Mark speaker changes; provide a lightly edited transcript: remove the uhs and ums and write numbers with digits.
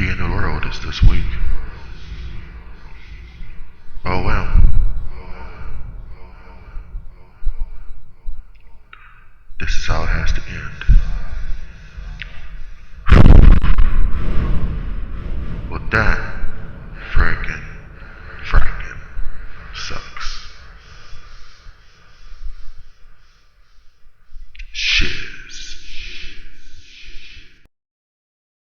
Speaker 1: the end of the world is this week. Oh well. This is how it has to end. With that,